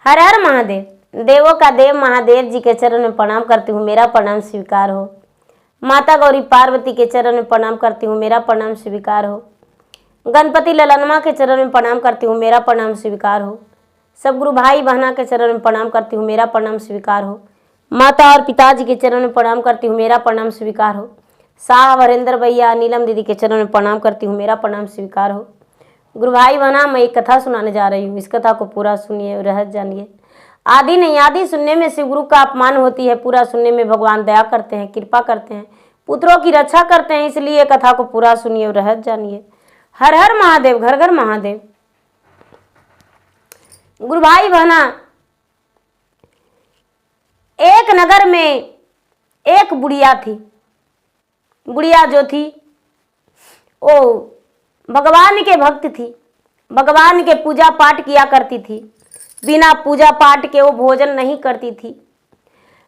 हर हर महादेव। देवों का देव महादेव जी के चरण में प्रणाम करती हूँ, मेरा प्रणाम स्वीकार हो। माता गौरी पार्वती के चरण में प्रणाम करती हूँ, मेरा प्रणाम स्वीकार हो। गणपति ललनमा के चरण में प्रणाम करती हूँ, मेरा प्रणाम स्वीकार हो। सब गुरु भाई बहना के चरण में प्रणाम करती हूँ, मेरा प्रणाम स्वीकार हो। माता और पिताजी के चरण में प्रणाम करती हूँ, मेरा प्रणाम स्वीकार हो। शाह वरेंद्र भैया नीलम दीदी के चरण में प्रणाम करती हूँ, मेरा प्रणाम स्वीकार हो। गुरु भाई बहना, मैं एक कथा सुनाने जा रही हूँ, इस कथा को पूरा सुनिए, रहस्य जानिए। आदि नहीं, आदि सुनने में शिव गुरु का अपमान होती है, पूरा सुनने में भगवान दया करते हैं, कृपा करते हैं, पुत्रों की रक्षा करते हैं, इसलिए कथा को पूरा सुनिए और रहस्य जानिए। हर हर महादेव, घर घर महादेव। गुरु भाई बहना, एक नगर में एक बुढ़िया थी। बुढ़िया जो थी वो भगवान के भक्त थी, भगवान के पूजा पाठ किया करती थी। बिना पूजा पाठ के वो भोजन नहीं करती थी।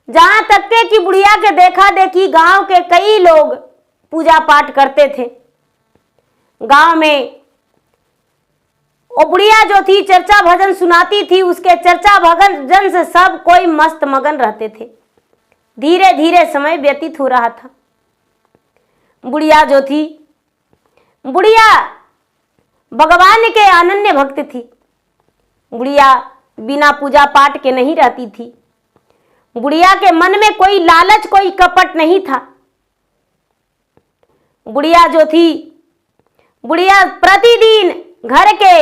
जहां तक के कि बुढ़िया के देखा देखी गांव के कई लोग पूजा पाठ करते थे। गांव में वो बुढ़िया जो थी चर्चा भजन सुनाती थी, उसके चर्चा भजन से सब कोई मस्त मगन रहते थे। धीरे धीरे समय व्यतीत हो रहा था। बुढ़िया जो थी, बुढ़िया भगवान के अनन्य भक्त थी। बुढ़िया बिना पूजा पाठ के नहीं रहती थी। बुढ़िया के मन में कोई लालच, कोई कपट नहीं था। बुढ़िया जो थी, बुढ़िया प्रतिदिन घर के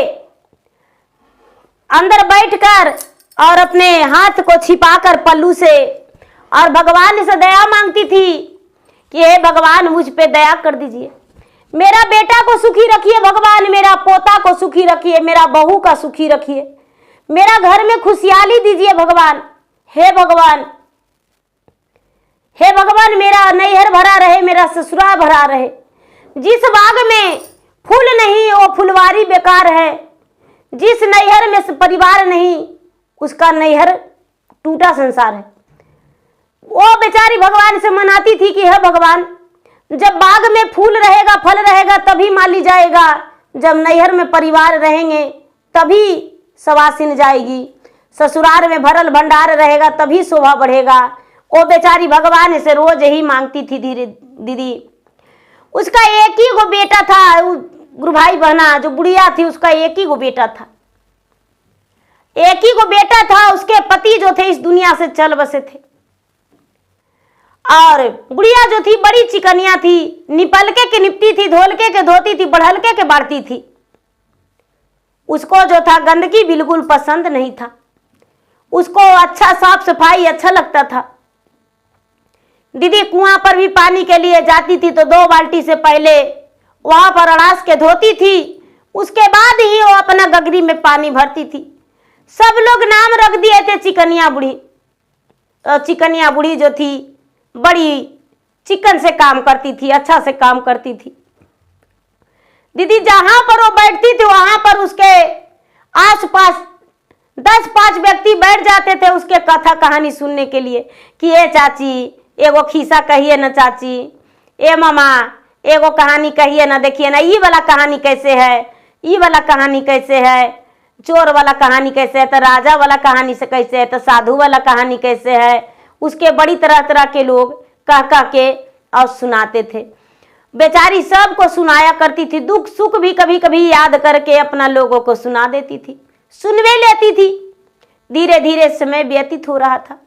अंदर बैठकर और अपने हाथ को छिपाकर पल्लू से और भगवान से दया मांगती थी कि हे भगवान, मुझ पे दया कर दीजिए, मेरा बेटा को सुखी रखिए भगवान, मेरा पोता को सुखी रखिए, मेरा बहू का सुखी रखिए, मेरा घर में खुशहाली दीजिए भगवान। हे भगवान, हे भगवान, मेरा नैहर भरा रहे, मेरा ससुराल भरा रहे। जिस बाग में फूल नहीं वो फुलवारी बेकार है। जिस नैहर में परिवार नहीं उसका नैहर टूटा संसार है। वो बेचारी भगवान से मनाती थी कि हे भगवान, जब बाग में फूल रहेगा, फल रहेगा तभी माली जाएगा, जब नैहर में परिवार रहेंगे तभी सवासिन जाएगी, ससुराल में भरल भंडार रहेगा तभी शोभा बढ़ेगा। वो बेचारी भगवान से रोज ही मांगती थी। धीरे दीदी, उसका एक ही गो बेटा था। गुरु भाई बहना, जो बुढ़िया थी उसका एक ही गो बेटा था। एक ही गो बेटा था। उसके पति जो थे इस दुनिया से चल बसे थे। और बुढ़िया जो थी बड़ी चिकनिया थी, निपलके के निपटी थी, धोलके के धोती थी, बढ़लके के बांटती थी। उसको जो था गंदगी बिल्कुल पसंद नहीं था। उसको अच्छा साफ सफाई अच्छा लगता था। दीदी कुआं पर भी पानी के लिए जाती थी तो 2 बाल्टी से पहले वहां पर अड़ास के धोती थी, उसके बाद ही वो अपना गगरी में पानी भरती थी। सब लोग नाम रख दिए थे चिकनिया बूढ़ी। चिकनिया बूढ़ी जो थी बड़ी चिकन से काम करती थी, अच्छा से काम करती थी। दीदी जहां पर वो बैठती थी वहां पर उसके आसपास 10-5 व्यक्ति बैठ जाते थे उसके कथा कहानी सुनने के लिए कि ए चाची एगो खिस्सा कहिए ना, चाची ए मामा एगो कहानी कहिए ना, देखिए ना ये वाला कहानी कैसे है, ये वाला कहानी कैसे है, चोर वाला कहानी कैसे है, तो राजा वाला कहानी से कैसे है, तो साधु वाला कहानी कैसे है। उसके बड़ी तरह तरह के लोग कह कह के और सुनाते थे। बेचारी सबको सुनाया करती थी। दुख सुख भी कभी कभी याद करके अपना लोगों को सुना देती थी, सुनवे लेती थी। धीरे धीरे समय व्यतीत हो रहा था।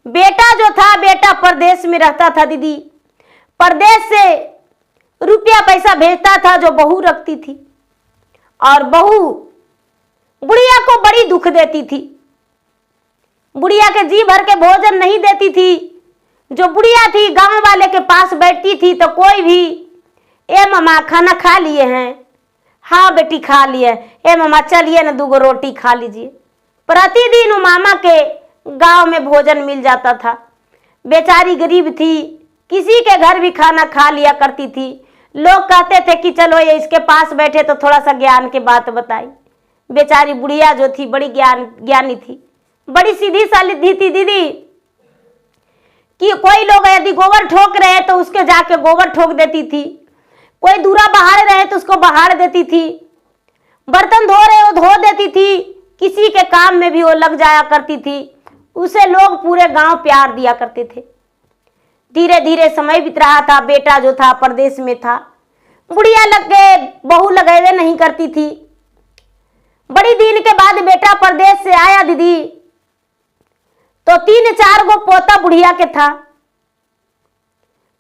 बेटा जो था, बेटा परदेश में रहता था। दीदी परदेश से रुपया पैसा भेजता था जो बहू रखती थी, और बहू बुढ़िया को बड़ी दुख देती थी। बुढ़िया के जी भर के भोजन नहीं देती थी। जो बुढ़िया थी गांव वाले के पास बैठती थी तो कोई भी, ए मामा खाना खा लिए हैं, हाँ बेटी खा लिए, ए मामा चलिए ना 2 रोटी खा लीजिए। प्रतिदिन वो मामा के गांव में भोजन मिल जाता था। बेचारी गरीब थी, किसी के घर भी खाना खा लिया करती थी। लोग कहते थे कि चलो ये इसके पास बैठे तो थोड़ा सा ज्ञान की बात बताई। बेचारी बुढ़िया जो थी बड़ी ज्ञानी थी, बड़ी सीधी साली थी दीदी, कि कोई लोग यदि गोबर ठोक रहे तो उसके जाके गोबर ठोक देती थी। कोई दूरा बहार रहे तो उसको बहार देती थी। बर्तन धो रहे हो धो देती थी। किसी के काम में भी वो लग जाया करती थी। उसे लोग पूरे गांव प्यार दिया करते थे। धीरे धीरे समय बीत रहा था। बेटा जो था परदेश में था। बुढ़िया लग गए, बहू लगेवे नहीं करती थी। बड़ी दिन के बाद बेटा परदेश से आया दीदी, तो 3-4 गो पोता बुढ़िया के था।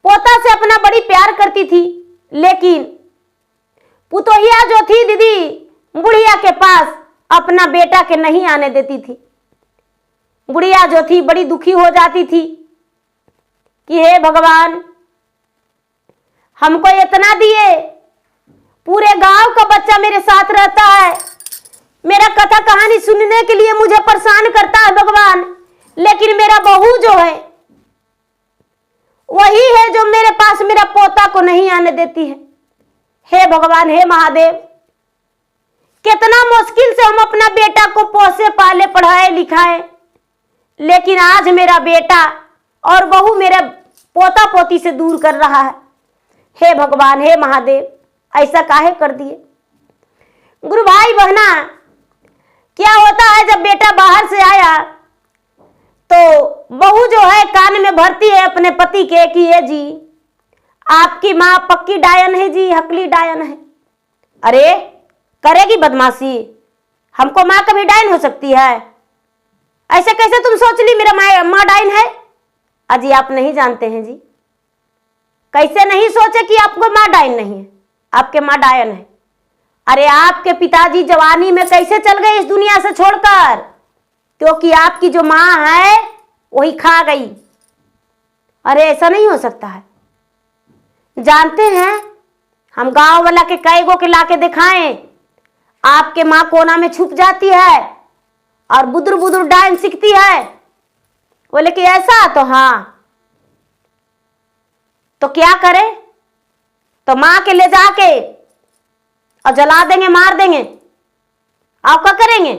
पोता से अपना बड़ी प्यार करती थी, लेकिन पुतोहिया जो थी दीदी बुढ़िया के पास अपना बेटा के नहीं आने देती थी। बुढ़िया जो थी बड़ी दुखी हो जाती थी कि हे भगवान, हमको इतना दिए, पूरे गांव का बच्चा मेरे साथ रहता है, मेरा कथा कहानी सुनने के लिए मुझे परेशान करता है भगवान, लेकिन मेरा बहू जो है वही है जो मेरे पास मेरा पोता को नहीं आने देती है। हे भगवान, हे महादेव, कितना मुश्किल से हम अपना बेटा को पोसे पाले पढ़ाए लिखाए, लेकिन आज मेरा बेटा और बहू मेरे पोता पोती से दूर कर रहा है। हे भगवान, हे महादेव, ऐसा काहे कर दिए। गुरु भाई बहना, क्या होता है जब बेटा बाहर से आया तो बहू जो है कान में भरती है अपने पति के कि ये जी आपकी माँ पक्की डायन है जी, हकली डायन है। अरे करेगी बदमाशी, हमको माँ कभी डायन हो सकती है? ऐसे कैसे तुम सोच ली मेरा माँ डायन है? अजी आप नहीं जानते हैं जी। कैसे नहीं सोचे कि आपको माँ डायन नहीं है, आपके माँ डायन है। अरे आपके पिताजी जवानी में कैसे चल गए इस दुनिया से छोड़कर? क्योंकि आपकी जो माँ है वही खा गई। अरे ऐसा नहीं हो सकता है। जानते हैं, हम गांव वाला के कई गो के लाके दिखाएं, आपके माँ कोना में छुप जाती है और बुदुर बुदुर डांस सीखती है। बोले कि ऐसा, तो हाँ, तो क्या करे? तो माँ के ले जाके और जला देंगे, मार देंगे। आप क्या करेंगे?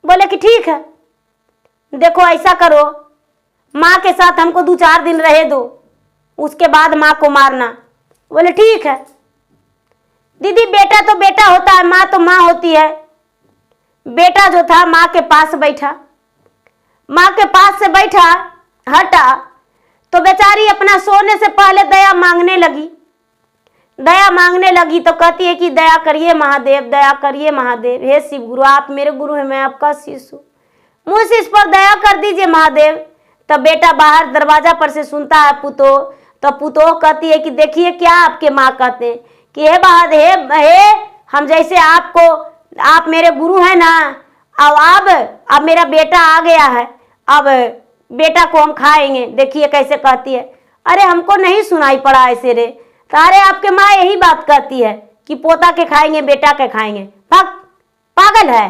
बोले कि ठीक है, देखो ऐसा करो, माँ के साथ हमको 2-4 दिन रहे दो, उसके बाद माँ को मारना। बोले ठीक है। दीदी बेटा तो बेटा होता है, माँ तो माँ होती है। बेटा जो था माँ के पास बैठा, माँ के पास से बैठा, हटा तो बेचारी अपना सोने से पहले दया मांगने लगी। दया मांगने लगी तो कहती है कि दया करिए महादेव, दया करिए महादेव, हे शिव गुरु, आप मेरे गुरु हैं, मैं आपका शिष्य हूँ, मुझसे इस पर दया कर दीजिए महादेव। तब बेटा बाहर दरवाजा पर से सुनता है पुतो, तो पुतो कहती है कि देखिए क्या आपके माँ कहते हैं कि हे महादेव, हे हम जैसे आपको, आप मेरे गुरु हैं ना, अब मेरा बेटा आ गया है, अब बेटा को हम खाएंगे। देखिए कैसे कहती है। अरे हमको नहीं सुनाई पड़ा ऐसे रे। तो अरे आपके माँ यही बात कहती है कि पोता के खाएंगे, बेटा के खाएंगे। पागल है,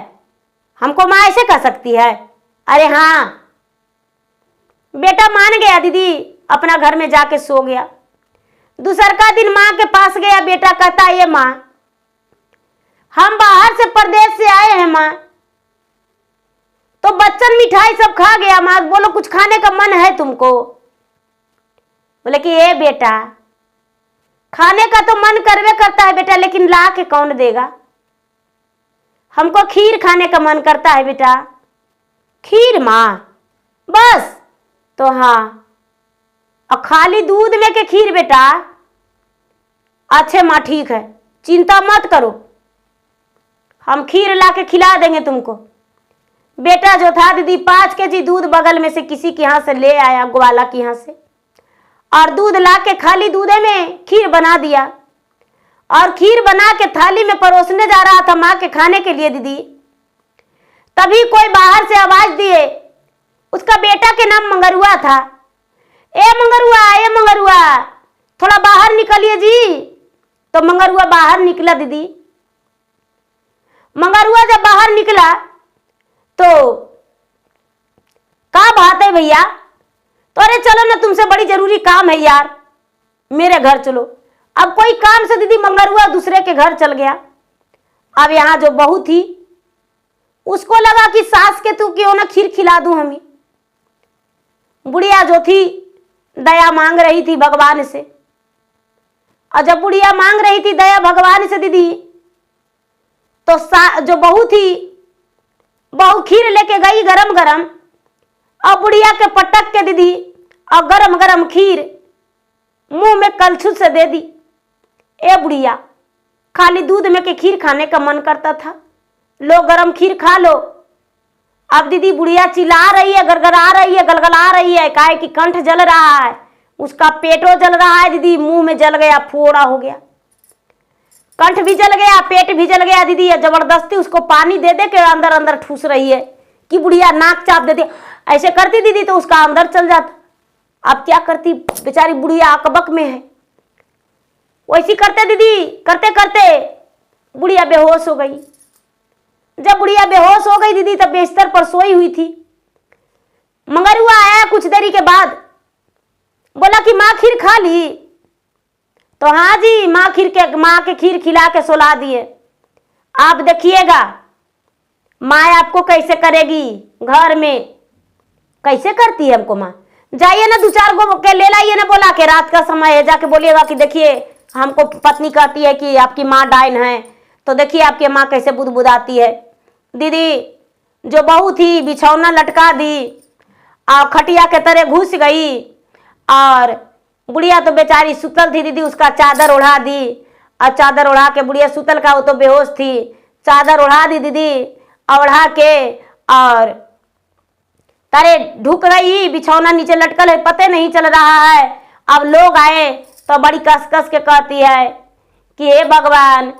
हमको माँ ऐसे कह सकती है? अरे हाँ। बेटा मान गया दीदी, अपना घर में जाके सो गया। दूसर का दिन माँ के पास गया। बेटा कहता है ये माँ, हम बाहर से परदेश से आए हैं माँ, तो बच्चन मिठाई सब खा गया माँ, बोलो कुछ खाने का मन है तुमको? बोले कि ये बेटा, खाने का तो मन करवे करता है बेटा, लेकिन ला के कौन देगा? हमको खीर खाने का मन करता है बेटा। खीर माँ? बस? तो हाँ, और खाली दूध में के खीर बेटा? अच्छे माँ ठीक है, चिंता मत करो, हम खीर ला के खिला देंगे तुमको। बेटा जो था दीदी 5 केजी दूध बगल में से किसी के यहाँ से ले आया, ग्वाला के यहाँ से, और दूध ला के खाली दूधे में खीर बना दिया, और खीर बना के थाली में परोसने जा रहा था माँ के खाने के लिए दीदी। तभी कोई बाहर से आवाज दिए, उसका बेटा के नाम मंगरुआ था। ए मंगरुआ, थोड़ा बाहर निकलिए जी। तो मंगरुआ बाहर निकला दीदी। मंगरुआ जब बाहर निकला तो क्या बात है भैया? तो अरे चलो ना, तुमसे बड़ी जरूरी काम है यार, मेरे घर चलो। अब कोई काम से दीदी मंगरुआ दूसरे के घर चल गया। अब यहाँ जो बहू थी उसको लगा कि सास के तू क्यों ना खीर खिला दूं हमें। बुढ़िया जो थी दया मांग रही थी भगवान से, और जब बुढ़िया मांग रही थी दया भगवान से दीदी, तो जो बहू थी बहू खीर लेके गई गरम गरम, और बुढ़िया के पटक के दीदी और गरम गरम खीर मुंह में कलछुल से दे दी। ए बुढ़िया, खाली दूध में के खीर खाने का मन करता था, लो गरम खीर खा लो। अब दीदी बुढ़िया चिल्ला रही है, गड़गड़ा रही है, गलगला रही है, काहे कि कंठ जल रहा है, उसका पेटो जल रहा है दीदी, मुंह में जल गया, फोड़ा हो गया, कंठ भी जल गया, पेट भी जल गया दीदी। जबरदस्ती उसको पानी दे दे के अंदर अंदर ठूस रही है कि बुढ़िया नाक चाप देती। ऐसे करती दीदी तो उसका अंदर चल जाता। अब क्या करती, बेचारी बुढ़िया अकबक में है। वैसी करते दीदी, करते करते बुढ़िया बेहोश हो गई। जब बुढ़िया बेहोश हो गई दीदी तब बिस्तर पर सोई हुई थी। मंगरुआ आया कुछ देरी के बाद, बोला कि माँ खीर खा ली? तो हाँ जी, माँ के खीर खिला के सुला दिए। आप देखिएगा माँ आपको कैसे करेगी, घर में कैसे करती है हमको माँ। जाइए ना 2-4 गो के ले लाइए ना, बोला के रात का समय है, जाके बोलिएगा कि देखिए हमको पत्नी कहती है कि आपकी माँ डाइन है, तो देखिए आपकी माँ कैसे बुदबुदाती है। दीदी जो बहू थी बिछौना लटका दी और खटिया के तरह घुस गई, और बुढ़िया तो बेचारी सुतल थी दीदी, उसका चादर उड़ा दी, और चादर उड़ा के बुढ़िया सुतल का वो तो बेहोश थी, चादर उड़ा दी दीदी, उड़ा के और तारे ढुक गई, बिछौना नीचे लटकल है, पते नहीं चल रहा है। अब लोग आए तो बड़ी कस कस के कहती है कि हे भगवान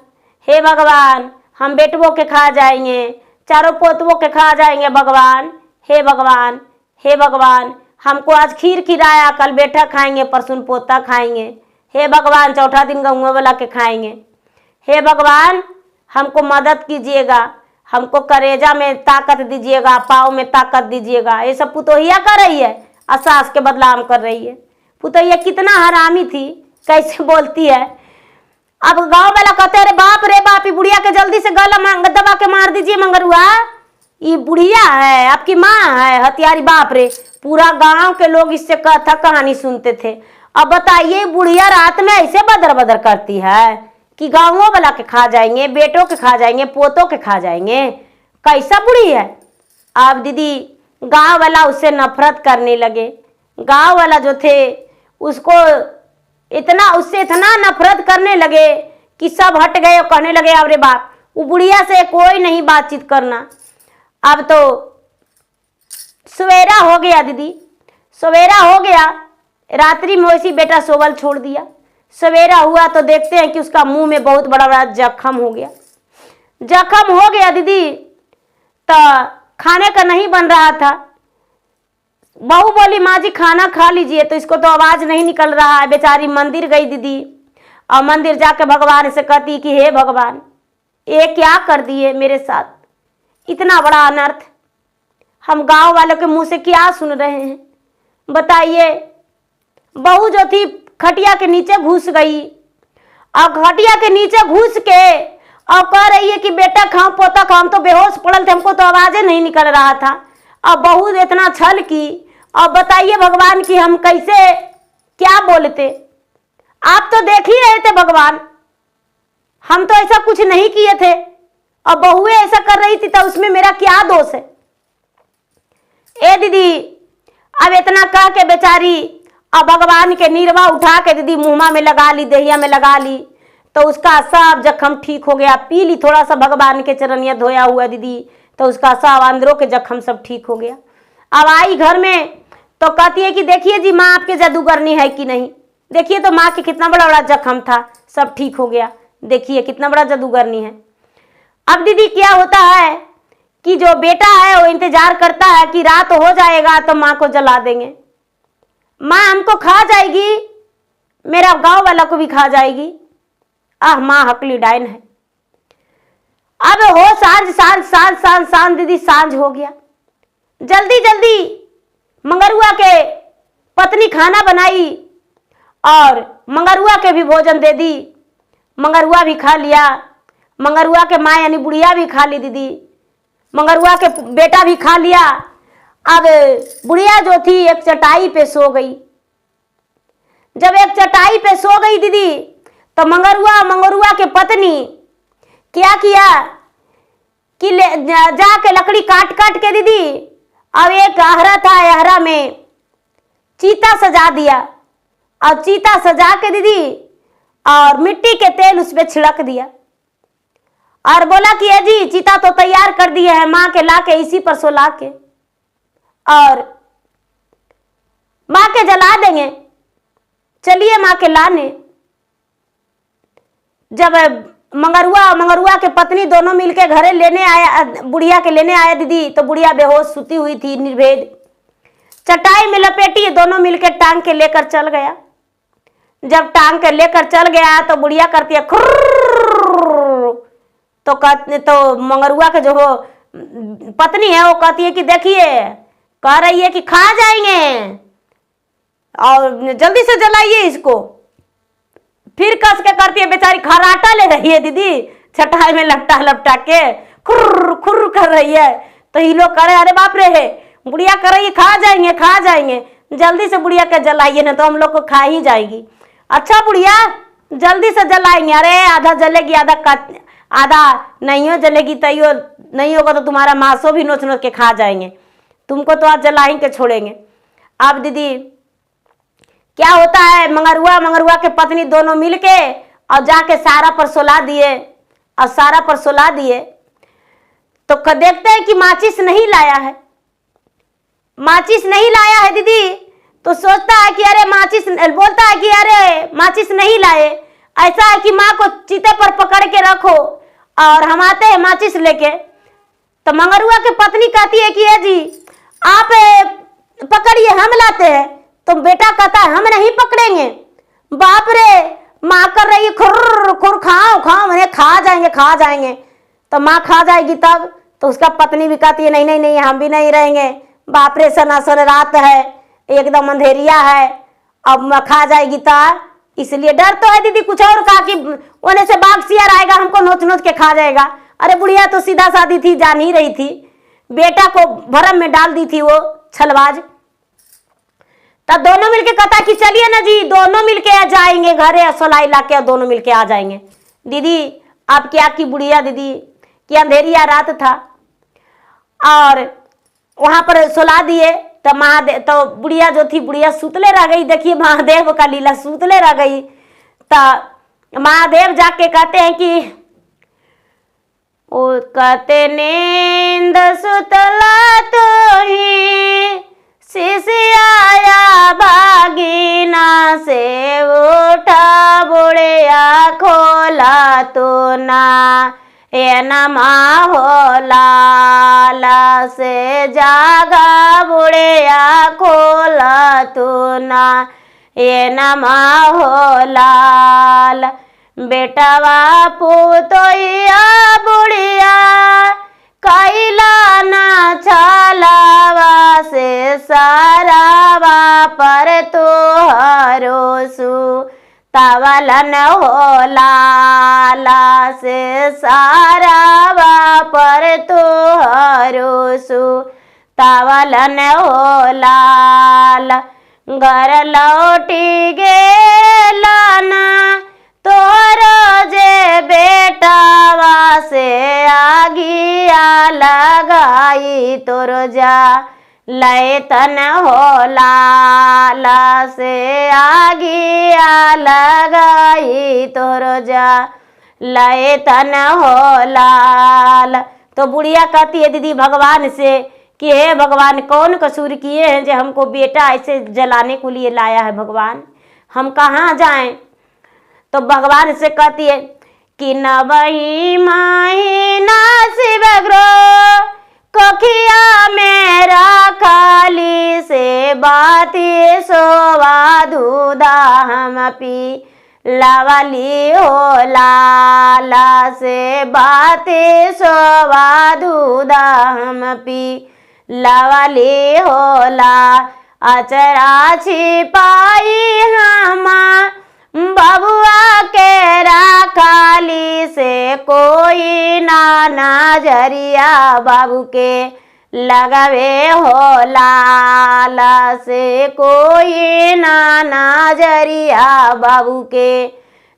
हम बेटवों के खा जाएंगे, चारों पोतवों के खा जाएंगे भगवान, हे भगवान हमको आज खीर खिलाया, कल बेटा खाएंगे, परसों पोता खाएंगे, हे भगवान चौथा दिन गौवा वाला के खाएंगे, हे भगवान हमको मदद कीजिएगा, हमको करेजा में ताकत दीजिएगा, पाँव में ताकत दीजिएगा। ये सब पुतोहिया कर रही है और सास के बदलाम कर रही है। पुतोहिया कितना हरामी थी, कैसे बोलती है। अब गांव वाला कहते हैं रे बाप, ये बुढ़िया के जल्दी से गला दबा के मार दीजिए मंगरुआ, ये बुढ़िया है आपकी माँ है हथियारी, बाप रे। पूरा गांव के लोग इससे कथा कहानी सुनते थे। अब बताइए बुढ़िया रात में ऐसे बदर बदर करती है कि गाँवों वाला के खा जाएंगे, बेटों के खा जाएंगे, पोतों के खा जाएंगे, कैसा बुढ़ी है। अब दीदी गांव वाला उससे नफरत करने लगे। गांव वाला जो थे उसको उससे इतना नफरत करने लगे कि सब हट गए और कहने लगे अरे बाप, वो बुढ़िया से कोई नहीं बातचीत करना। अब तो सवेरा हो गया दीदी, सवेरा हो गया, रात्रि में वैसी बेटा सोवल छोड़ दिया। सवेरा हुआ तो देखते हैं कि उसका मुंह में बहुत बड़ा बड़ा जख्म हो गया। जख्म हो गया दीदी, तो खाने का नहीं बन रहा था। बहू बोली माँ जी खाना खा लीजिए, तो इसको तो आवाज नहीं निकल रहा है। बेचारी मंदिर गई दीदी, और मंदिर जाके भगवान से कहती कि हे भगवान, ये क्या कर दिए मेरे साथ, इतना बड़ा अनर्थ, हम गांव वालों के मुंह से क्या सुन रहे हैं। बताइए बहू जो थी खटिया के नीचे घुस गई, और खटिया के नीचे घुस के और कह रही है कि बेटा खाओ पोता खाओ, हम तो बेहोश पड़ल थे, हमको तो आवाजें नहीं निकल रहा था। अब बहू इतना छल की। अब बताइए भगवान कि हम कैसे क्या बोलते, आप तो देख ही रहे थे भगवान, हम तो ऐसा कुछ नहीं किए थे, और बहुएं ऐसा कर रही थी, तो उसमें मेरा क्या दोष है। ए दीदी अब इतना कह के बेचारी अब भगवान के निर्वा उठा के दीदी मुँह में लगा ली, दहिया में लगा ली, तो उसका सब जख्म ठीक हो गया। पी ली थोड़ा सा भगवान के चरनिया धोया हुआ दीदी, तो उसका सब अंदरों के जख्म सब ठीक हो गया। अब आई घर में तो कहती है कि देखिए जी माँ आपके जादूगरनी है कि नहीं, देखिए तो माँ के कितना बड़ा बड़ा जख्म था, सब ठीक हो गया, देखिए कितना बड़ा जादूगरनी है। अब दीदी क्या होता है कि जो बेटा है वो इंतजार करता है कि रात हो जाएगा तो माँ को जला देंगे, माँ हमको खा जाएगी, मेरा गांव वाला को भी खा जाएगी। माँ हकली डाइन है। अब हो सांझ दीदी, सांझ हो गया। जल्दी जल्दी मंगरुआ के पत्नी खाना बनाई और मंगरुआ के भी भोजन दे दी। मंगरुआ भी खा लिया, मंगरुआ के माँ यानी बुढ़िया भी खा ली दीदी, मंगरुआ के बेटा भी खा लिया। अब बुढ़िया जो थी एक चटाई पे सो गई। जब एक चटाई पे सो गई दीदी, तो मंगरुआ के पत्नी क्या किया कि जाके लकड़ी काट काट के दीदी अब एक अहरा था, अहरा में चीता सजा दिया और चीता सजा के दीदी और मिट्टी के तेल उस पर छिड़क दिया और बोला कि जी चीता तो तैयार कर दिए है, माँ के ला के इसी पर सोला के और माँ के जला देंगे, चलिए माँ के लाने। जब मंगरुआ के पत्नी दोनों मिलके घरे लेने आया, बुढ़िया के लेने आया दीदी, तो बुढ़िया बेहोश सुती हुई थी, निर्भेद चटाई में लपेटी, दोनों मिलके टांग के लेकर चल गया। जब टांग के लेकर चल गया तो बुढ़िया करती है खुर्र, तो मंगरुआ के जो हो पत्नी है वो कहती है कि देखिए, कह रही है कि खा जाएंगे और जल्दी से जलाइए इसको। फिर कस के करती है, बेचारी खराटा ले रही है दीदी, चटाई में लपटा लपटा के खुर्र खुर्र कर रही है। तो ये लोग करे अरे बाप रे है, बुढ़िया कर रही है खा जाएंगे खा जाएंगे, जल्दी से बुढ़िया के जलाइए ना तो हम लोग को खा ही जाएगी। अच्छा बुढ़िया जल्दी से जलाएंगे, अरे आधा जलेगी आधा नहीं हो जलेगी, तैयो नहीं होगा तो तुम्हारा मांसो भी नोच नोच के खा जाएंगे, तुमको तो आज जला ही के छोड़ेंगे। अब दीदी क्या होता है, मंगरुआ के पत्नी दोनों मिलके और जाके सारा पर सुला दिए और सारा पर सुला दिए। तो देखते हैं कि माचिस नहीं लाया है, माचिस नहीं लाया है दीदी। तो सोचता है कि अरे माचिस, बोलता है कि अरे माचिस नहीं लाए, ऐसा है कि माँ को चीते पर पकड़ के रखो और हम आते हैं माचिस लेके। तो मंगरुआ की पत्नी कहती है कि ये जी आप पकड़िए हम लाते हैं। तो बेटा कहता है हम नहीं पकड़ेंगे, बाप रे माँ कर रही है खुर्र खुर, खाओ खाओ, मैंने खा जाएंगे खा जाएंगे। तो माँ खा जाएगी तब, तो उसका पत्नी भी कहती है नहीं नहीं नहीं हम भी नहीं रहेंगे, बाप रे सनासन रात है, एकदम अंधेरिया है, अब खा जाएगी तो इसलिए डर तो है दीदी। कुछ और कहा कि ओने से बाघ सियार आएगा हमको नोच नोच के खा जाएगा। अरे बुढ़िया तो सीधा सादी थी, जान ही रही थी, बेटा को भरम में डाल दी थी वो छलबाज। तब दोनों मिलके कहता कि चलिए ना जी, दोनों मिलके जाएंगे घरे, सोलाई ला के दोनों मिलके आ जाएंगे। दीदी अब क्या की बुढ़िया दीदी कि अंधेरिया रात था और वहां पर सुला दिए। तो महादेव, तो बुढ़िया जो थी बुढ़िया सुतले रह गई। देखिए महादेव का लीला, सुतले रह गई। तो महादेव जाके कहते हैं कि ओ कहते नींद सुतला तो ही शिष्याया भागीना से उठा बुढ़िया खोला तो ना, ये नमा हो लाला से जागा बुढ़िया खोला तो ना, ये नमा हो लाल। बेटवा पुतोया बुढ़िया कैला ना छलावा से सारावा पर तुहरो सु तवलन हो लाला से सारावा पर तुहरो सु तवलन हो लाल। घर लौटी गेला ना तोरो जे बेटावा से आगिया लगाई तोरो जा, लैतन हो लाला से आगिया लगाई तोरो जा, लैतन हो लाल। तो बुढ़िया कहती है दीदी भगवान से कि हे भगवान कौन कसूर किए हैं जो हमको बेटा ऐसे जलाने को लिए लाया है, भगवान हम कहाँ जाएं। तो भगवान से कहती है कि नवही महीना शिव ग्रो कोखिया मेरा खाली से बाती सोवा दूधा हम पी लवली हो लाला से बाती सोवा दूधा हम पी लवली हो ला। अचरा छिपाई हम बबुआ के राखाली से कोई ना नजरिया बाबू के लगावे हो लाला से कोई ना नजरिया बाबू के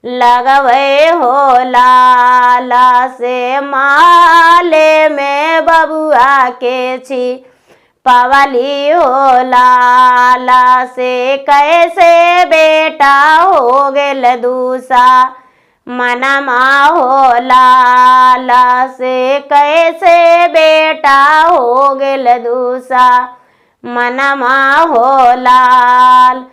लगवे हो लाला से माले में बबुआ के छी पवली हो लाला से कैसे बेटा हो गेल दूसा मनमा हो लाला से कैसे बेटा हो गेल दूसा मनमा हो लाल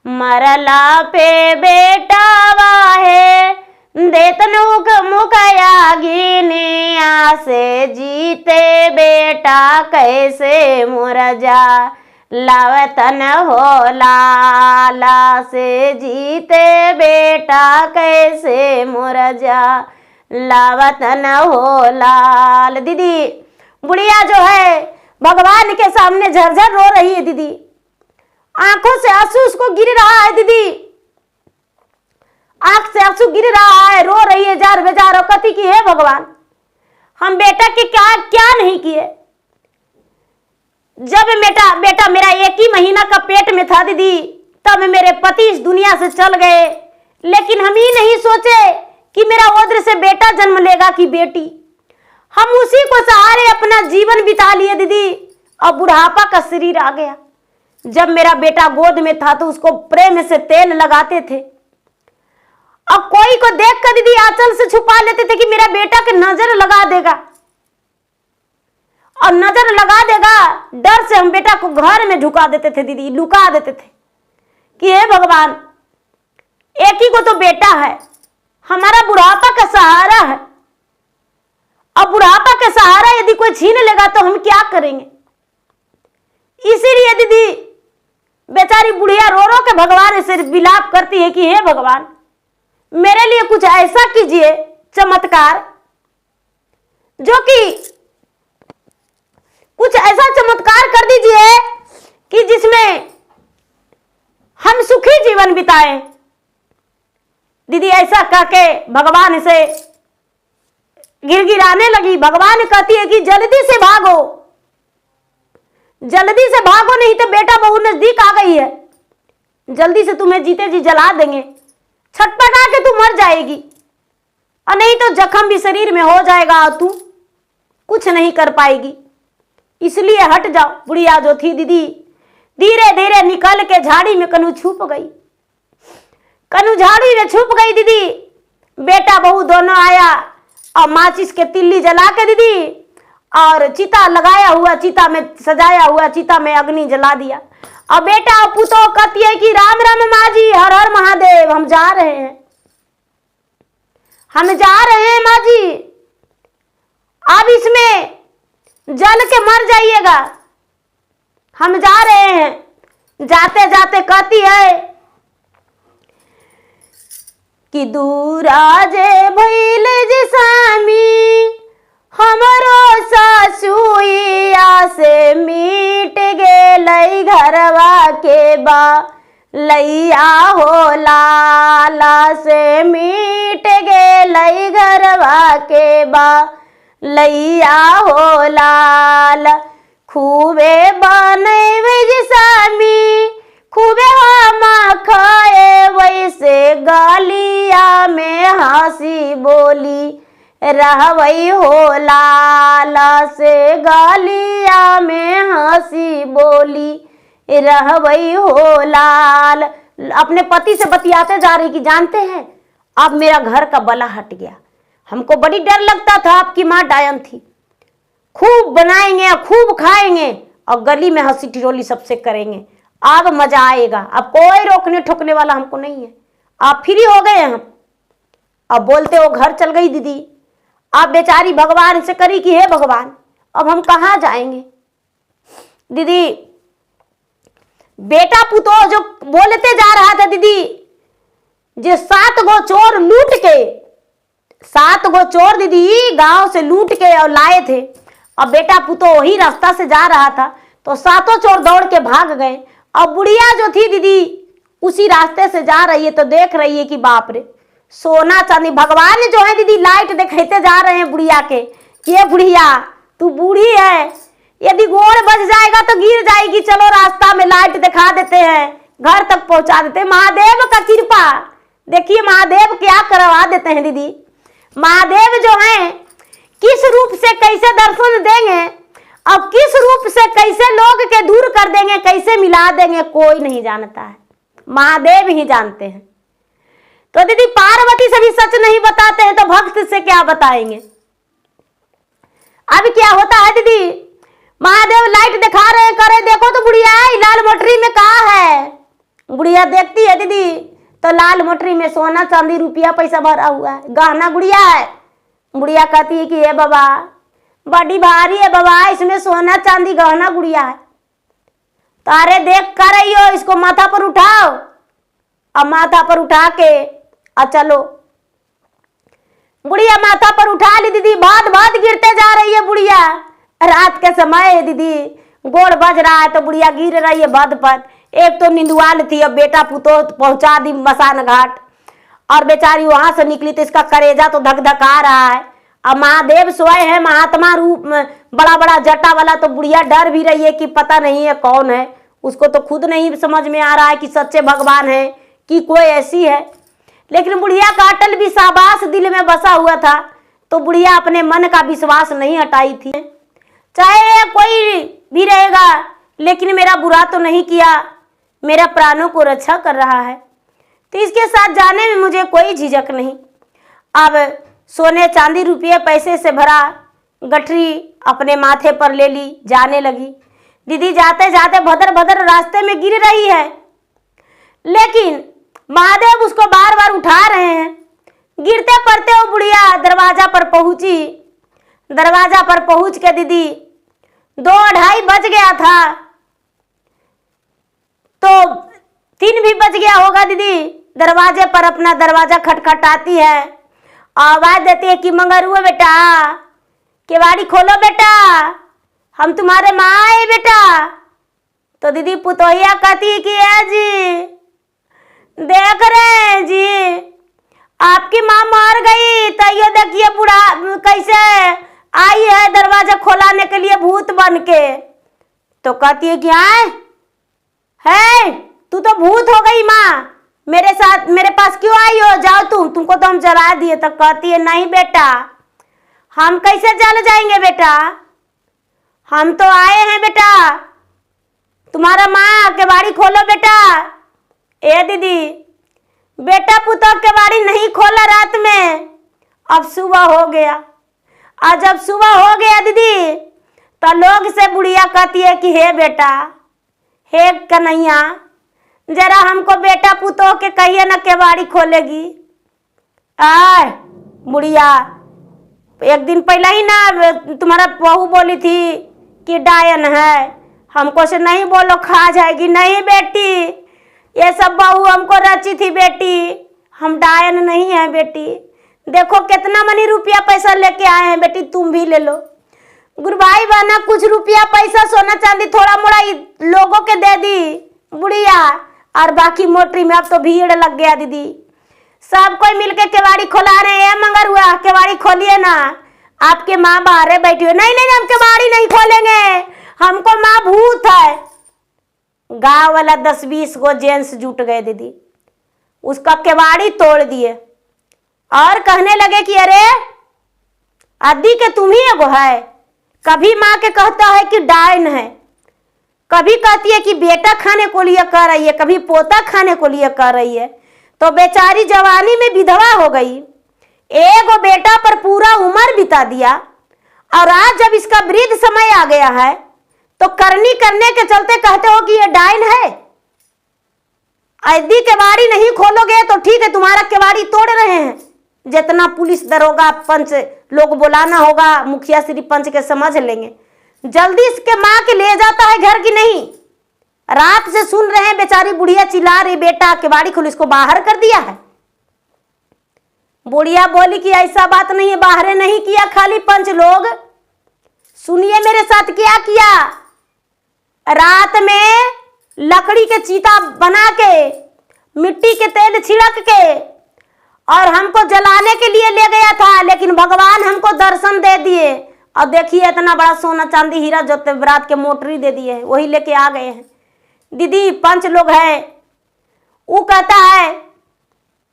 मरला पे बेटा वाहे देतनुक मुखया गिनिया से जीते बेटा कैसे मुरजा लावतन हो लाला से जीते बेटा कैसे मुरजा लावतन हो लाल। दीदी बुढ़िया जो है भगवान के सामने झरझर रो रही है दीदी, आंखों से आंसू उसको गिर रहा है दीदी, आंख से आंसू गिर रहा है, रो रही है जार बेजार और कथी की है भगवान हम बेटा के क्या क्या नहीं किए। जब बेटा मेरा 1 ही महीना का पेट में था दीदी तब मेरे पति इस दुनिया से चल गए, लेकिन हम ही नहीं सोचे कि मेरा ओद्र से बेटा जन्म लेगा कि बेटी। हम उसी को सहारे अपना जीवन बिता लिए दीदी। अब बुढ़ापा का शरीर आ गया। जब मेरा बेटा गोद में था तो उसको प्रेम से तेल लगाते थे, अब कोई को देख कर दीदी आंचल से छुपा लेते थे कि मेरा बेटा के नजर लगा देगा, और नजर लगा देगा डर से हम बेटा को घर में झुका देते थे दीदी, लुका देते थे कि हे भगवान एक ही को तो बेटा है, हमारा बुढ़ापा का सहारा है। अब बुढ़ापा का सहारा यदि कोई छीन लेगा तो हम क्या करेंगे। इसीलिए दीदी बेचारी बुढ़िया रो रो के भगवान से विलाप करती है कि हे भगवान मेरे लिए कुछ ऐसा कीजिए चमत्कार, जो कि कुछ ऐसा चमत्कार कर दीजिए कि जिसमें हम सुखी जीवन बिताएं। दीदी ऐसा कह के भगवान से गिड़गिड़ाने लगी। भगवान कहती है कि जल्दी से भागो, जल्दी से भागो, नहीं तो बेटा बहू नजदीक आ गई है, जल्दी से तुम्हें जीते जी जला देंगे, छटपटा के तू मर जाएगी, और नहीं तो जख्म भी शरीर में हो जाएगा और तू कुछ नहीं कर पाएगी, इसलिए हट जाओ। बुढ़िया जो थी दीदी धीरे धीरे निकल के झाड़ी में कनु छुप गई, कनु झाड़ी में छुप गई दीदी। बेटा बहू दोनों आया और माचिस के तिल्ली जला के दीदी और चिता लगाया हुआ, चिता में सजाया हुआ चिता में अग्नि जला दिया। और बेटा और पुतो कहती है कि राम राम माँ जी, हर हर महादेव, हम जा रहे हैं, हम जा रहे हैं माँ जी, अब इसमें जल के मर जाइएगा, हम जा रहे हैं। जाते जाते कहती है कि दूरा जे भइल जे सामी हमरो सासुइया से मिट गेलै घरवा के बा लैया हो लाला से मिट गेलै घरवा के बा लैया हो लाल। खूबे बनैबै जे सामी खूबे हम खाए वैसे गालिया में हंसी बोली रहवई हो लाला से गालिया में हंसी बोली रहवई हो लाल। अपने पति से बतियाते जा रही कि जानते हैं अब मेरा घर का बला हट गया, हमको बड़ी डर लगता था, आपकी माँ डायन थी, खूब बनाएंगे खूब खाएंगे और गली में हंसी ठिठोली सबसे करेंगे, अब मजा आएगा, अब कोई रोकने ठोकने वाला हमको नहीं है, आप फ्री हो गए हम। अब बोलते वो घर चल गई दीदी। अब बेचारी भगवान से करी कि हे भगवान अब हम कहाँ जाएंगे। दीदी बेटा पुतो जो बोलते जा रहा था दीदी, जो 7 गो चोर लूट के, 7 गो चोर दीदी गांव से लूट के और लाए थे। अब बेटा पुतो वही रास्ता से जा रहा था तो 7 चोर दौड़ के भाग गए। अब बुढ़िया जो थी दीदी उसी रास्ते से जा रही है तो देख रही है कि बाप रे सोना चांदी। भगवान जो है दीदी लाइट दिखाते जा रहे हैं बुढ़िया के, ये बुढ़िया तू बूढ़ी है, यदि गोड़ बच जाएगा तो गिर जाएगी, चलो रास्ता में लाइट दिखा देते हैं, घर तक पहुंचा देते हैं। महादेव का कृपा देखिए महादेव क्या करवा देते हैं दीदी। महादेव जो हैं किस रूप से कैसे दर्शन देंगे और किस रूप से कैसे लोग के दूर कर देंगे, कैसे मिला देंगे, कोई नहीं जानता है, महादेव ही जानते हैं। तो दीदी पार्वती से भी सच नहीं बताते हैं तो भक्त से क्या बताएंगे। अब क्या होता है दीदी, महादेव लाइट दिखा रहे करे, देखो तो बुढ़िया लाल मोटरी में कहा है। बुढ़िया देखती है दीदी तो लाल मोटरी में सोना चांदी रुपया पैसा भरा हुआ है, गहना गुड़िया है। बुढ़िया कहती है कि ये बाबा बड़ी भारी है बाबा, इसमें सोना चांदी गहना गुड़िया है। तो अरे देख कर रही हो, इसको माथा पर उठाओ। अब माथा पर उठा के चलो। बुढ़िया माथा पर उठा ली दीदी, भाद भाद गिरते जा रही है बुढ़िया। रात के समय है दीदी, गोड़ बज रहा है तो बुढ़िया गिर रही है भाद पर। एक तो निंदवाल थी, अब बेटा पुतो पहुंचा दी मसान घाट और बेचारी वहां से निकली तो इसका करेजा तो धक धका रहा है। अब महादेव सोए हैं महात्मा रूप में, बड़ा बड़ा जटा वाला, तो बुढ़िया डर भी रही है कि पता नहीं है कौन है। उसको तो खुद नहीं समझ में आ रहा है कि सच्चे भगवान है कि कोई ऐसी है। लेकिन बुढ़िया का अटल विश्वास दिल में बसा हुआ था, तो बुढ़िया अपने मन का विश्वास नहीं हटाई थी। चाहे कोई भी रहेगा लेकिन मेरा बुरा तो नहीं किया, मेरा प्राणों को रक्षा कर रहा है, तो इसके साथ जाने में मुझे कोई झिझक नहीं। अब सोने चांदी रुपये पैसे से भरा गठरी अपने माथे पर ले ली, जाने लगी। दीदी जाते जाते भदर भदर रास्ते में गिर रही है, लेकिन महादेव उसको बार बार उठा रहे हैं। गिरते पड़ते वो बुढ़िया दरवाजा पर पहुंची। दरवाजा पर पहुंच के दीदी 2-2:30 बज गया था, तो 3 भी बज गया होगा। दीदी दरवाजे पर अपना दरवाजा खटखटाती है, आवाज देती है कि मंगरुआ बेटा केवाड़ी खोलो बेटा, हम तुम्हारे माँ आए बेटा। तो दीदी पुतोहिया कहती है कि जी देख रहे हैं जी, आपकी माँ मर गई तो ये देखिए बूढ़ा कैसे आई है दरवाजा खोलाने के लिए भूत बन के। तो कहती है कि आए है तू तो भूत हो गई माँ, मेरे साथ मेरे पास क्यों आई हो, जाओ तुमको तो हम जला दिए। तो कहती है नहीं बेटा, हम कैसे जल जाएंगे बेटा, हम तो आए हैं बेटा, तुम्हारा माँ केवाड़ी खोलो बेटा। ए दीदी बेटा पुतोह केवाड़ी नहीं खोला रात में। अब सुबह हो गया, और जब सुबह हो गया दीदी तो लोग से बुढ़िया कहती है कि हे बेटा, हे कन्हैया, जरा हमको बेटा पुतोह के कहिए ना केवाड़ी खोलेगी। आय बुढ़िया एक दिन पहले ही ना तुम्हारा बहू बोली थी कि डायन है, हमको से नहीं बोलो खा जाएगी। नहीं बेटी, ये सब बहू हमको रची थी बेटी, हम डायन नहीं है बेटी। देखो कितना मनी रुपया पैसा लेके आए हैं बेटी, तुम भी ले लो। गुरुभाई बहना कुछ रुपया पैसा सोना चांदी थोड़ा मोड़ा लोगों के दे दी बुढ़िया, और बाकी मोटरी में अब तो भीड़ लग गया दीदी। सब कोई मिलके केवाड़ी खोला रहे हैं। मंगर हुआ केवाड़ी खोलिए ना, आपके माँ बाहर बैठी हो। नहीं नहीं हम केवाड़ी नहीं खोलेंगे, हमको माँ भूत है। गांव वाला 10-20 गो जेंट्स जुट गए दीदी, उसका केवाड़ी तोड़ दिए और कहने लगे कि अरे आदि के तुम ही एगो है। कभी माँ के कहता है कि डायन है, कभी कहती है कि बेटा खाने को लिए कर रही है, कभी पोता खाने को लिए कर रही है। तो बेचारी जवानी में विधवा हो गई, एगो बेटा पर पूरा उम्र बिता दिया, और आज जब इसका वृद्ध समय आ गया है तो करनी करने के चलते कहते हो कि ये डायन है। यदि केवाड़ी नहीं खोलोगे तो ठीक है, तुम्हारा केवाड़ी तोड़ रहे हैं। जितना पुलिस दरोगा पंच लोग बुलाना होगा, मुखिया श्री पंच के समझ लेंगे। जल्दी इसके माँ के ले जाता है घर की नहीं। रात से सुन रहे हैं बेचारी बुढ़िया चिल्ला रही, बेटा केवाड़ी खोलो, इसको बाहर कर दिया है। बुढ़िया बोली कि ऐसा बात नहीं है, बाहर नहीं किया, खाली पंच लोग। सुनिए मेरे साथ क्या किया। रात में लकड़ी के चीता बना के, मिट्टी के तेल छिड़क के और हमको जलाने के लिए ले गया था, लेकिन भगवान हमको दर्शन दे दिए। और देखिए इतना बड़ा सोना चांदी हीरा जो रात के मोटरी दे दिए, वही लेके आ गए हैं। दीदी पंच लोग है, वो कहता है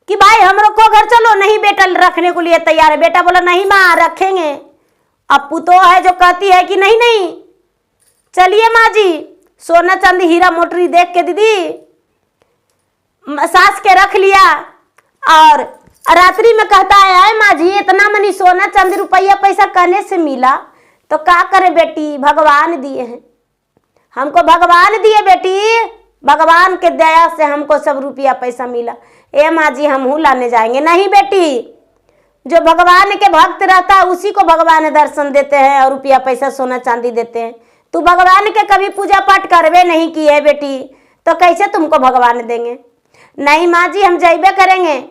कि भाई हम रखो घर चलो, नहीं बेटा रखने को लिए तैयार है। बेटा बोला नहीं माँ रखेंगे। अब पुतो है जो कहती है कि नहीं नहीं चलिए माँ जी, सोना चांदी हीरा मोटरी देख के दीदी सास के रख लिया। और रात्रि में कहता है माँ जी इतना मनी सोना चांदी रुपया पैसा कहने से मिला तो क्या करे बेटी, भगवान दिए हैं हमको, भगवान दिए बेटी, भगवान के दया से हमको सब रुपया पैसा मिला। ए माँ जी हम लाने जाएंगे। नहीं बेटी, जो भगवान के भक्त रहता है उसी को भगवान दर्शन देते हैं और रुपया पैसा सोना चांदी देते हैं। तू भगवान के कभी पूजा पाठ करवे नहीं की है बेटी, तो कैसे तुमको भगवान देंगे। नहीं माँ जी हम जाइबे करेंगे।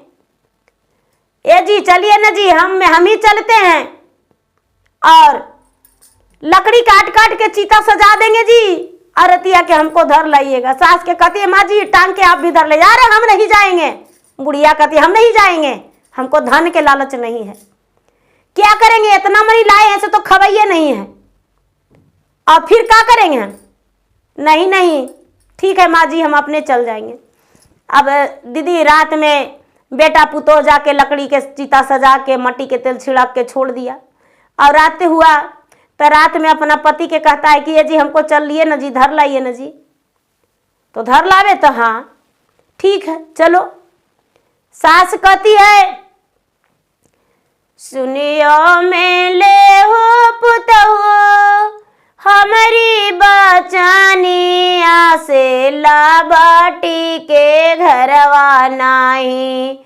ए जी चलिए ना जी, हम ही चलते हैं और लकड़ी काट काट के चीता सजा देंगे जी, और रतिया के हमको धर लाइएगा। सास के कहती है माँ जी टांग के आप भी धर ले जा रहे, हम नहीं जाएंगे। बुढ़िया कहती है हम नहीं जाएंगे, हमको धन के लालच नहीं है। क्या करेंगे, इतना मनी लाए हैं से तो खवाइए नहीं है, और फिर क्या करेंगे हम। नहीं नहीं ठीक है माँ जी हम अपने चल जाएंगे। अब दीदी रात में बेटा पुतो जाके लकड़ी के चीता सजा के मट्टी के तेल छिड़क के छोड़ दिया। और रात हुआ तो रात में अपना पति के कहता है कि ये जी हमको चल लिए न जी, धर लाइए न जी। तो धर लावे तो हाँ ठीक है चलो। सास कहती है सुनियो में ले हो पुतहु हमारी बचनिया से लाबाटी के घरवा नाही,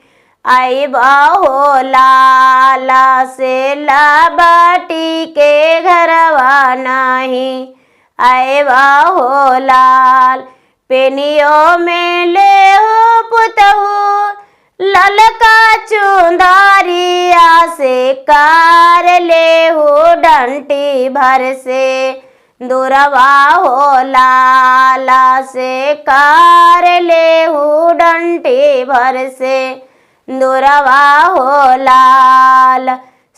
आई बाहो लाला से लाबाटी के घरवा नाही, आई बाहो लाल। पेनियो में ले हो पुतहु ललका चुंदारिया से कार ले हो डंटी भर से, दुरवा हो लाला से कार ले हो डंटी भर से, दुरवा हो लाल।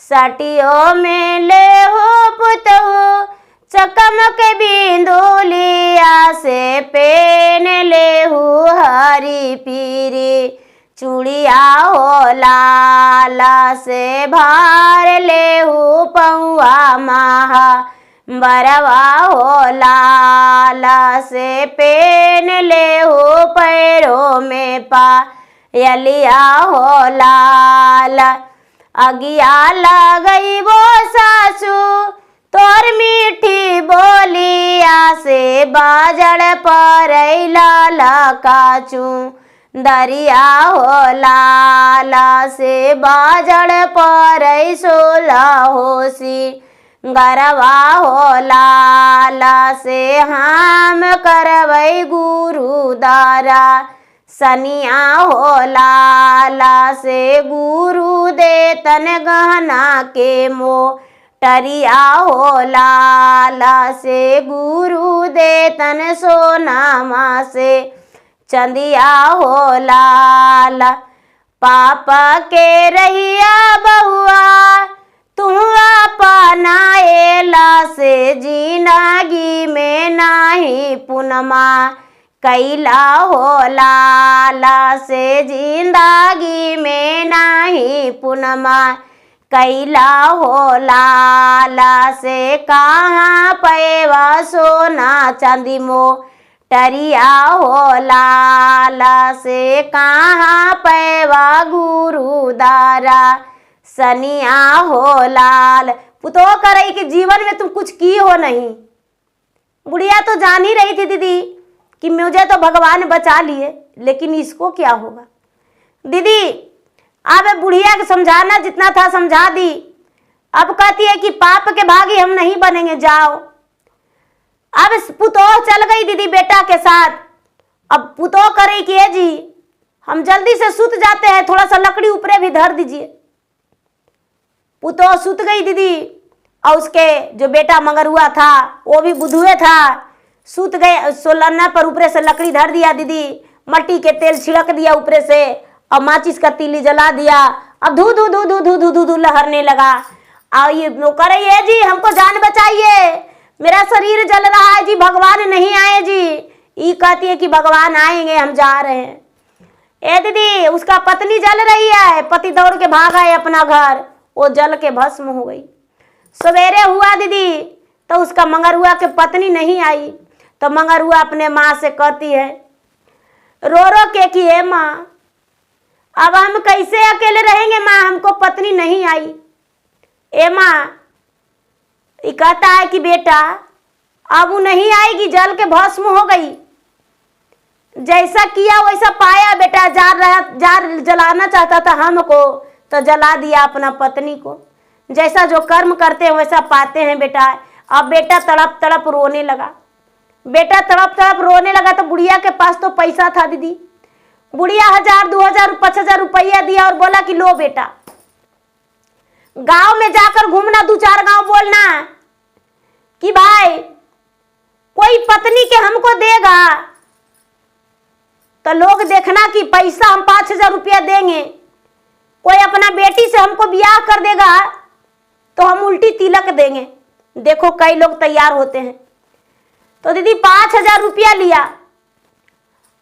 सटियों में ले हो पुतहु चकमक बिंदुलिया से, पेन ले हो हरी पीरी चूड़िया हो लाला से, भार ले हो पौआ महा बरवा हो लाला से, पेन ले हो पैरों में पायलिया हो लाल। अगिया लगई वो सासू तोर मीठी बोलिया से, बाजड़ पर लाला काचू दरिया हो लाला से, बाजड़ पर सोला होसी गरवा हो लाला से, हम करवई गुरु दारा सनिया हो लाला से, गुरु दे तन गहना के मोटरिया हो लाला से, गुरु दे तन सोनामा से चंदिया हो लाला। पापा के रहिया बहुआ तू अपनाएला से, जिंदगी में नाही पुनमा कैला हो लाला से, जिंदगी में नाही पुनमा कैला हो लाला से। कहाँ पैवा सोना चांदी मोटरिया हो लाला से, कहाँ पैवा गुरु दारा सनिया हो लाल। पुतो कह रही कि जीवन में तुम कुछ की हो नहीं। बुढ़िया तो जान ही रही थी दीदी कि मुझे तो भगवान बचा लिए, लेकिन इसको क्या होगा। दीदी अब बुढ़िया के समझाना जितना था समझा दी। अब कहती है कि पाप के भागी हम नहीं बनेंगे, जाओ। अब पुतो चल गई दीदी बेटा के साथ। अब पुतो करे कि जी हम जल्दी से सुत जाते हैं, थोड़ा सा लकड़ी ऊपरे भी धर दीजिए। पुतो सुत गई दीदी, और उसके जो बेटा मंगरुआ था वो भी बुधुए था, सुत गए। सोलन्ना पर ऊपरे से लकड़ी धर दिया दीदी, मट्टी के तेल छिड़क दिया ऊपरे से, और माचिस का तीली जला दिया। अब धू धू धू धू धू धू धू धू लहरने लगा। और ये कह रही है जी हमको जान बचाइए, मेरा शरीर जल रहा है जी, भगवान नहीं आए जी। ये कहती है कि भगवान आएंगे, हम जा रहे हैं। ए दीदी, उसका पत्नी जल रही है। पति दौड़ के भाग आए अपना घर, वो जल के भस्म हो गई। सवेरे हुआ दीदी, तो उसका मंगरुआ के पत्नी नहीं आई। तो मंगरुआ अपने माँ से कहती है रो रो के कि हे माँ, अब हम कैसे अकेले रहेंगे माँ, हमको पत्नी नहीं आई। ए माँ, ये कहता है कि बेटा अब वो नहीं आएगी, जल के भस्म हो गई। जैसा किया वैसा पाया बेटा। जार जलाना चाहता था हमको, तो जला दिया अपना पत्नी को। जैसा जो कर्म करते हैं वैसा पाते हैं बेटा। अब बेटा तड़प तड़प रोने लगा। बेटा तड़प तड़प रोने लगा तो बुढ़िया के पास तो पैसा था दीदी। बुढ़िया 1000, 2000, 5000 रुपया दिया और बोला कि लो बेटा, गांव में जाकर घूमना, 2-4 गांव बोलना कि भाई कोई पत्नी के हमको देगा तो लोग देखना कि पैसा हम 5000 रुपया देंगे। कोई अपना बेटी से हमको ब्याह कर देगा तो हम उल्टी तिलक देंगे। देखो कई लोग तैयार होते हैं। तो दीदी 5000 रुपया लिया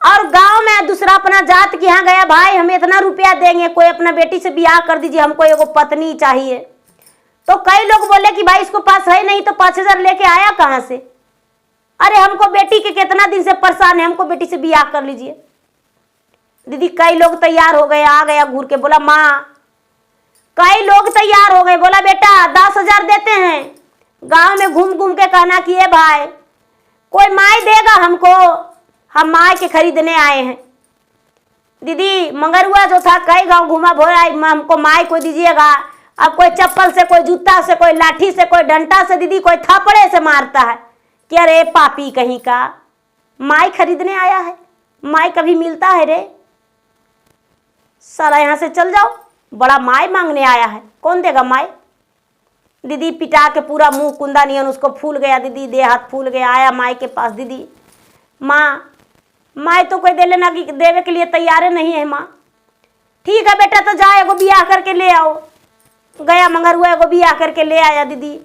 और गांव में दूसरा अपना जात के यहाँ गया, भाई हम इतना रुपया देंगे, कोई अपना बेटी से ब्याह कर दीजिए, हमको एगो पत्नी चाहिए। तो कई लोग बोले कि भाई इसको पास है नहीं, तो 5000 लेके आया कहाँ से? अरे हमको बेटी के कितना दिन से परेशान है, हमको बेटी से ब्याह कर लीजिए। दीदी कई लोग तैयार हो गए, आ गया घूर के बोला माँ, कई लोग तैयार हो गए, बोला बेटा 10,000 देते हैं। गांव में घूम घूम के कहना कि ये भाई कोई माई देगा हमको, हम माई के खरीदने आए हैं। दीदी मंगरुआ जो था कई गांव घुमा, बोला हमको माई को दीजिएगा। अब कोई चप्पल से, कोई जूता से, कोई लाठी से, कोई डंडा से, दीदी कोई थप्पड़े से मारता है कि अरे पापी कहीं का, माई खरीदने आया है, माई कभी मिलता है रे, सारा यहाँ से चल जाओ, बड़ा माई मांगने आया है, कौन देगा माई। दीदी पिटा के पूरा मुंह कुंदा नियन उसको फूल गया दीदी, देह हाथ फूल गया। आया माई के पास, दीदी माँ, माई तो कोई दे लेना कि देवे के लिए तैयार नहीं है माँ। ठीक है बेटा, तो जा एगो ब्याह करके ले आओ। गया मंगरुआ, एगो ब्याह करके ले आया दीदी।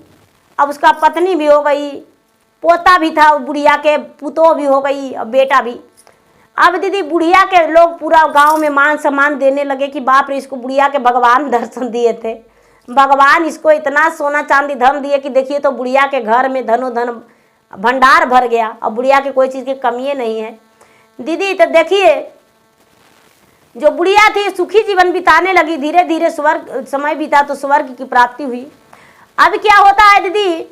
अब उसका पत्नी भी हो गई, पोता भी था बुढ़िया के, पुतो भी हो गई, अब बेटा भी। अब दीदी बुढ़िया के लोग पूरा गांव में मान सम्मान देने लगे कि बाप रे, इसको बुढ़िया के भगवान दर्शन दिए थे, भगवान इसको इतना सोना चांदी धन दिए कि देखिए तो बुढ़िया के घर में धनो धन भंडार भर गया। अब बुढ़िया के कोई चीज़ की कमी नहीं है दीदी। तो देखिए जो बुढ़िया थी सुखी जीवन बिताने लगी, धीरे धीरे स्वर्ग समय बीता तो स्वर्ग की प्राप्ति हुई। अब क्या होता है दीदी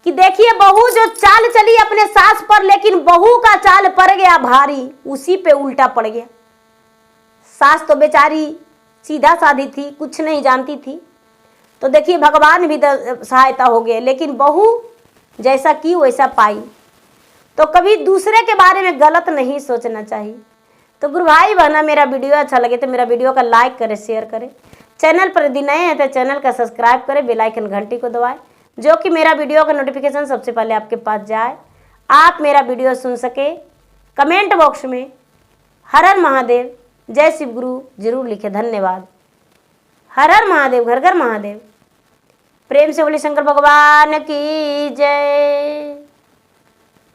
कि देखिए बहू जो चाल चली अपने सास पर, लेकिन बहू का चाल पड़ गया भारी, उसी पे उल्टा पड़ गया। सास तो बेचारी सीधा साधी थी, कुछ नहीं जानती थी, तो देखिए भगवान भी सहायता हो गए, लेकिन बहू जैसा की वैसा पाई। तो कभी दूसरे के बारे में गलत नहीं सोचना चाहिए। तो गुरु भाई बहना, मेरा वीडियो अच्छा लगे तो मेरा वीडियो का लाइक करें, शेयर करें। चैनल पर यदि नए हैं तो चैनल का सब्सक्राइब करें, बेल आइकन घंटी को दबाएं, जो कि मेरा वीडियो का नोटिफिकेशन सबसे पहले आपके पास जाए, आप मेरा वीडियो सुन सके। कमेंट बॉक्स में हर हर महादेव, जय शिव गुरु जरूर लिखे। धन्यवाद। हर हर महादेव, घर घर महादेव। प्रेम से बोले शंकर भगवान की जय।